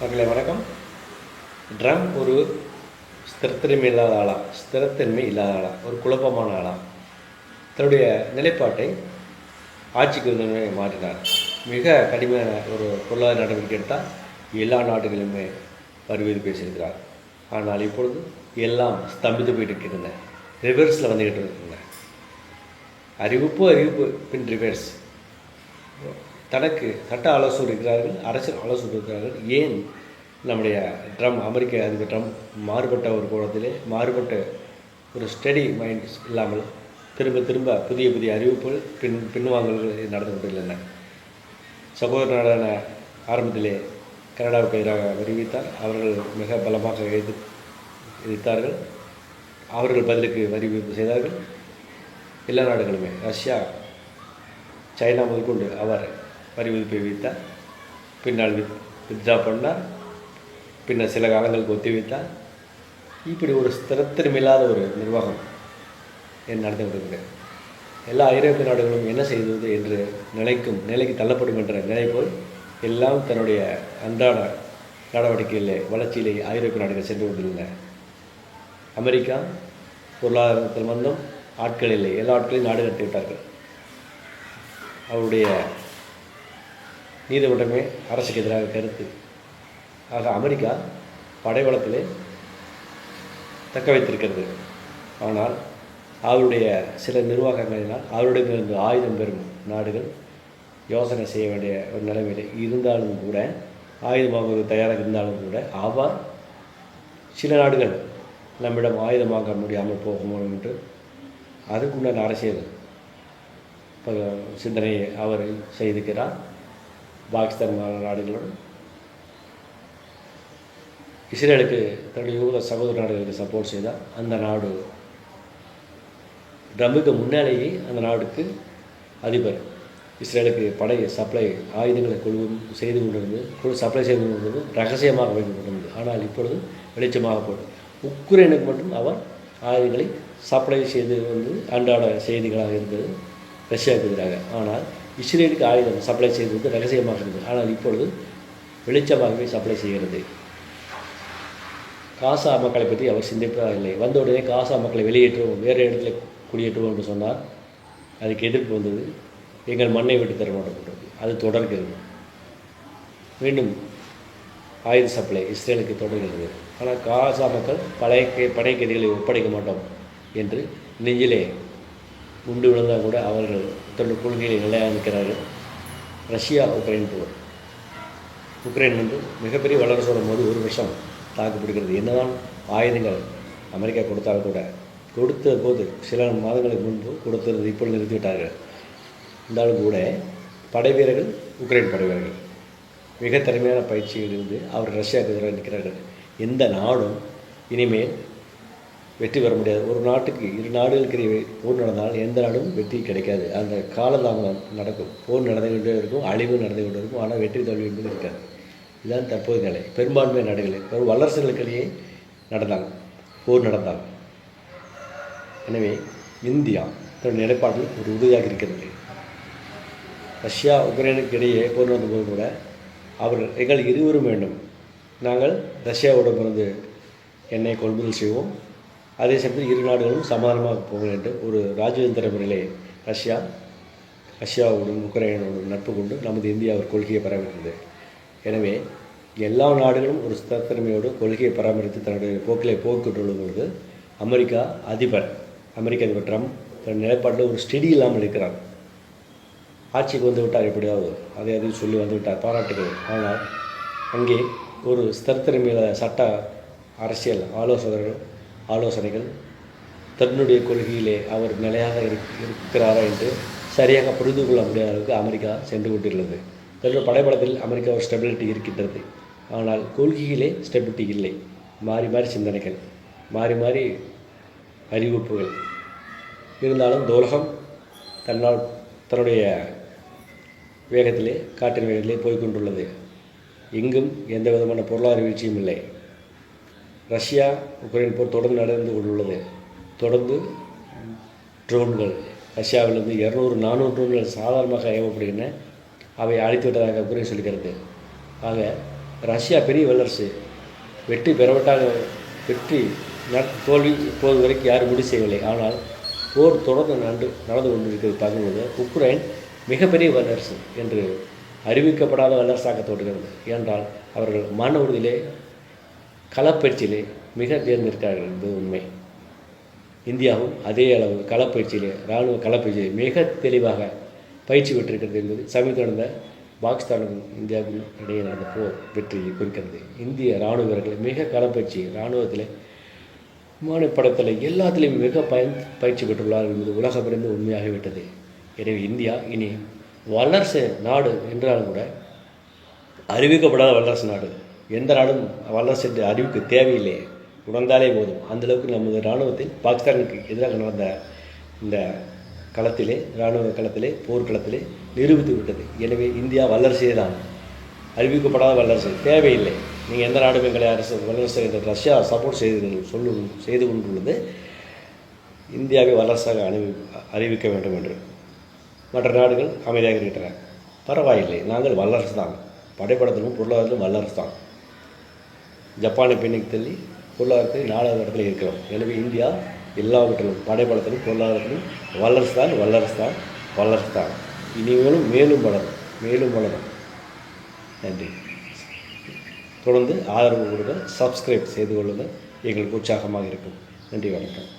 மக்களே வணக்கம். ட்ரம் ஒரு ஸ்திரத்தன்மை இல்லாத ஆளா, ஒரு குழப்பமான ஆளா. தன்னுடைய நிலைப்பாட்டை ஆட்சிக்கு வந்தோடனே மாற்றினார். மிக கடுமையான ஒரு பொருளாதார நடவடிக்கை எடுத்தால் எல்லா நாடுகளுமே வரவேற்பு பேசியிருக்கிறார். ஆனால் இப்பொழுது எல்லாம் ஸ்தம்பித்து போயிட்டு இருக்கின்றன, ரிவர்ஸில் வந்துக்கிட்டு இருக்கின்றன. அறிவிப்பு பின் ரிவர்ஸ். தனக்கு சட்ட ஆலோசகர் இருக்கிறார்கள், அரசியல் ஆலோசகர் இருக்கிறார்கள். ஏன் நம்முடைய அமெரிக்க அதிபர் ட்ரம்ப் மாறுபட்ட ஒரு கோணத்திலே மாறுபட்ட ஒரு ஸ்டடி மைண்ட் இல்லாமல் திரும்ப புதிய அறிவிப்புகள் பின்வாங்கல்கள் நடந்து கொண்டிருந்தன. சகோதர நாடான ஆரம்பத்திலே கனடாவுக்கு எதிராக அறிவித்தார். அவர்கள் மிக பலமாக எதிர்த்தார்கள். அவர்கள் பதிலுக்கு அறிவிப்பு செய்தார்கள். எல்லா நாடுகளுமே, ரஷ்யா, சைனா முதற்கொண்டு அவர் வரி விதிப்பை வைத்தார். பின்னால் வித்ட்ரா பண்ணார். பின்னர் சில காலங்களுக்கு ஒத்தி வைத்தார். இப்படி ஒரு ஸ்திரத்தன்மையில்லாத ஒரு நிர்வாகம் நடந்து கொண்டிருக்கிறது. எல்லா ஐரோப்பிய நாடுகளும் என்ன செய்வது என்று நிலைக்கு தள்ளப்படும் என்ற நினைப்போல் எல்லாம் தன்னுடைய அன்றாட நடவடிக்கையிலே வளர்ச்சியிலே ஐரோப்பிய நாடுகள் சென்று கொண்டிருந்தன. அமெரிக்கா பொருளாதாரத்தில் மந்தம், ஆட்கள் இல்லை, எல்லா ஆட்களையும் நாடு கடத்தி விட்டார்கள். அவருடைய நீதிமன்றமே அரசுக்கு எதிராக கருத்து. ஆக அமெரிக்கா படைவளத்திலே தக்க வைத்திருக்கிறது. ஆனால் அவருடைய சில நிர்வாகங்களினால் அவருடைய ஆயுதம் பெறும் நாடுகள் யோசனை செய்ய வேண்டிய ஒரு நிலைமையில் இருந்தாலும் கூட, ஆயுதமாக தயாராக இருந்தாலும் கூட, அவர் சில நாடுகள் நம்மிடம் ஆயுதம் வாங்க முடியாமல் போகும் என்று அதுக்குண்டான அரசியல் சிந்தனையை அவர் செய்திருக்கிறார். பாகிஸ்தான் நாடுகளுடன் இஸ்ரேலுக்கு தன்னுடைய யூத சகோதர நாடுகளுக்கு சப்போர்ட் செய்தால் அந்த நாடு ட்ரம்புக்கு முன்னாலேயே அந்த நாடுக்கு அதிபர் இஸ்ரேலுக்கு படை சப்ளை ஆயுதங்களை செய்து கொண்டிருந்தது, சப்ளை செய்து கொண்டிருந்தது, ரகசியமாக வைத்து கொண்டிருந்தது. ஆனால் இப்பொழுது வெளிச்சமாக போடும். உக்ரைனுக்கு மட்டும் அவர் ஆயுதங்களை சப்ளை செய்து அன்றாட செய்திகளாக இருந்தது ரஷ்யாவுக்கு எதிராக. ஆனால் இஸ்ரேலுக்கு ஆயுதம் சப்ளை செய்வது ரகசியமாக இருந்தது. ஆனால் இப்பொழுது வெளிச்சமாகவே சப்ளை செய்கிறது. காசா மக்களை பற்றி அவர் சிந்திப்பதாக இல்லை. வந்த உடனே காசா மக்களை வெளியேற்றுவோம், வேறு இடத்துல குடியேற்றுவோம் என்று சொன்னார். அதுக்கு எதிர்ப்பு வந்தது. எங்கள் மண்ணை விட்டு தர மாட்டோம். அது தொடர்கிறது. மீண்டும் ஆயுத சப்ளை இஸ்ரேலுக்கு தொடர்கிறது. ஆனால் காசா மக்கள் படை கைதிகளை ஒப்படைக்க மாட்டோம் என்று நெஞ்சிலே உண்டு விழுந்தால் கூட அவர்கள் தன்னுடைய கொள்கையை நிலையாக நிற்கிறார்கள். ரஷ்யா உக்ரைன் போர். உக்ரைன் மிகப்பெரிய வல்லரசோட போது ஒரு வருஷம் தாக்கு பிடிக்கிறது. என்னதான் ஆயுதங்கள் அமெரிக்கா கொடுத்தாலும் கூட, கொடுத்த போது சில மாதங்களுக்கு முன்பு கொடுத்தது இப்பொழுது நிறுத்திவிட்டார்கள். இருந்தாலும் கூட படை வீரர்கள், உக்ரைன் படை வீரர்கள் மிக திறமையான பயிற்சியில் இருந்து அவர் ரஷ்யாவுக்கு எதிராக நிற்கிறார்கள். எந்த நாடும் இனிமேல் வெற்றி பெற முடியாது. ஒரு நாட்டுக்கு இரு நாடுகளுக்கு போர் நடந்தால் எந்த நாடும் வெற்றி கிடைக்காது. அந்த காலதாமதம் நடக்கும். போர் நடந்து கொண்டே இருக்கும், அழிவு நடந்து கொண்டே இருக்கும். ஆனால் வெற்றி தோல்வி என்பது இருக்காது. இதுதான் தற்போது நிலை. பெரும்பான்மை நாடுகளில் வல்லரசுகளுக்கிடையே போர் நடந்தால். எனவே இந்தியா தன்னுடைய நிலைப்பாட்டில் ஒரு உறுதியாக இருக்கிறது. ரஷ்யா உக்ரைனுக்கு இடையே போர் நடந்தபோது கூட எங்கள் இருவரும் வேண்டும், நாங்கள் ரஷ்யாவிடமிருந்து எண்ணெய் கொள்முதல் செய்வோம், அதே சமயத்தில் இரு நாடுகளும் சமாதானமாக போக வேண்டும். ஒரு ராஜதந்திர முறையிலே ரஷ்யாவுடன் உக்ரைனுடன் நட்பு கொண்டு நமது இந்தியா ஒரு கொள்கையை பராமரித்தது. எனவே எல்லா நாடுகளும் ஒரு ஸ்திரத்தன்மையோடு கொள்கையை பராமரித்து தன்னுடைய போக்கிலே போய்கொண்டுள்ள பொழுது அமெரிக்க அதிபர் ட்ரம்ப் தன் நிலைப்பாட்டில் ஒரு ஸ்டெடி இல்லாமல் இருக்கிறார். ஆட்சிக்கு வந்து விட்டார், எப்படியாவது அதையும் சொல்லி வந்து விட்டார், பாராட்டுகள். ஆனால் அங்கே ஒரு ஸ்திரத்தன்மையில சட்ட அரசியல் ஆலோசனைகள் தன்னுடைய கொள்கையிலே அவர் நிலையாக இருக்கிறாரா என்று சரியாக புரிந்து கொள்ள முடியாத அளவுக்கு அமெரிக்கா சென்று கொண்டுள்ளது. தன்னுடைய படைபலத்தில் அமெரிக்கா ஒரு ஸ்டெபிலிட்டி இருக்கின்றது. ஆனால் கொள்கையிலே ஸ்டெபிலிட்டி இல்லை. மாறி சிந்தனைகள், மாறி அறிவிப்புகள் இருந்தாலும் இந்த உலகம் தன்னுடைய வேகத்திலே, காற்றின் வேகத்திலே போய்கொண்டுள்ளது. எங்கும் எந்த விதமான பொருளாதார வீழ்ச்சியும் இல்லை. ரஷ்யா உக்ரைன் போர் தொடர்ந்து நடந்து கொண்டுள்ளது. தொடர்ந்து ட்ரோன்கள் ரஷ்யாவிலிருந்து 200-400 ட்ரோன்கள் சாதாரணமாக ஏவப்படுகின்றன. அவை அழித்து விட்டதாக உக்ரைன் சொல்கிறது. ஆக ரஷ்யா பெரிய வல்லரசு, வெற்றி பெறவிட்டால் வெற்றி தோல்வி இப்போது வரைக்கும் யாரும் முடிவு செய்யவில்லை. ஆனால் போர் தொடர்ந்து நடந்து கொண்டிருக்கிறது பார்க்கும்போது உக்ரைன் மிகப்பெரிய வல்லரசு என்று அறிவிக்கப்படாத வல்லரசாக தோன்றுகிறது. ஏனென்றால் அவர்கள் மன உறுதியிலே களப்பயிற்சியிலே மிக தேர்ந்திருக்கிறார்கள் என்பது உண்மை. இந்தியாவும் அதே அளவு களப்பயிற்சியிலே இராணுவ களப்பயிற்சியிலே மிக தெளிவாக பயிற்சி பெற்றிருக்கிறது என்பது சமீபத்தில் நடந்த பாகிஸ்தானுக்கும் இந்தியாவுக்கும் இடையே நடந்த போர் வெற்றியை குறிக்கிறது. இந்திய இராணுவ வீரர்கள் மிக களப்பயிற்சி, இராணுவத்தில் விமானப்படத்தில் எல்லாத்திலையும் மிக பயிற்சி பெற்றுள்ளார்கள் என்பது உலகமிருந்து உண்மையாகிவிட்டது. எனவே இந்தியா இனி வல்லரசு நாடு என்றாலும் கூட அறிவிக்கப்படாத வல்லரசு நாடு. எந்த நாடும் வல்லரசு என்று அறிவிக்க தேவையில்லை, உணர்ந்தாலே போதும். அந்தளவுக்கு நமது இராணுவத்தில் பாகிஸ்தானுக்கு எதிராக நடந்த இந்த களத்திலே, இராணுவ களத்திலே, போர்க்களத்திலே நிரூபித்து விட்டது. எனவே இந்தியா வல்லரசே தான், அறிவிக்கப்படாத வல்லரசு தேவையில்லை. நீங்கள் எந்த நாடும் எங்களை அரசு வல்லரசு என்று ரஷ்யா சப்போர்ட் செய்து கொண்டுள்ளது. இந்தியாவை வல்லரசாக அறிவிக்க வேண்டும் என்று மற்ற நாடுகள் அமைதியாக இருக்கின்றன. பரவாயில்லை, நாங்கள் வல்லரசு தான், படைப்படத்திலும் பொருளாதாரத்திலும் வல்லரசு தான். ஜப்பானை பின்னுக்கு தள்ளி பொருளாதாரத்தில் 4வது இடத்துல இருக்கிறோம். எனவே இந்தியா எல்லாவற்றிலும் படைப்படத்திலும் பொருளாதாரத்திலும் வல்லரசு தான். இனிமேலும் மேலும் வளரும். நன்றி. தொடர்ந்து ஆதரவு கொடுங்க, சப்ஸ்கிரைப் செய்து கொள்ளுங்கள், எங்களுக்கு உற்சாகமாக இருக்கும். நன்றி, வணக்கம்.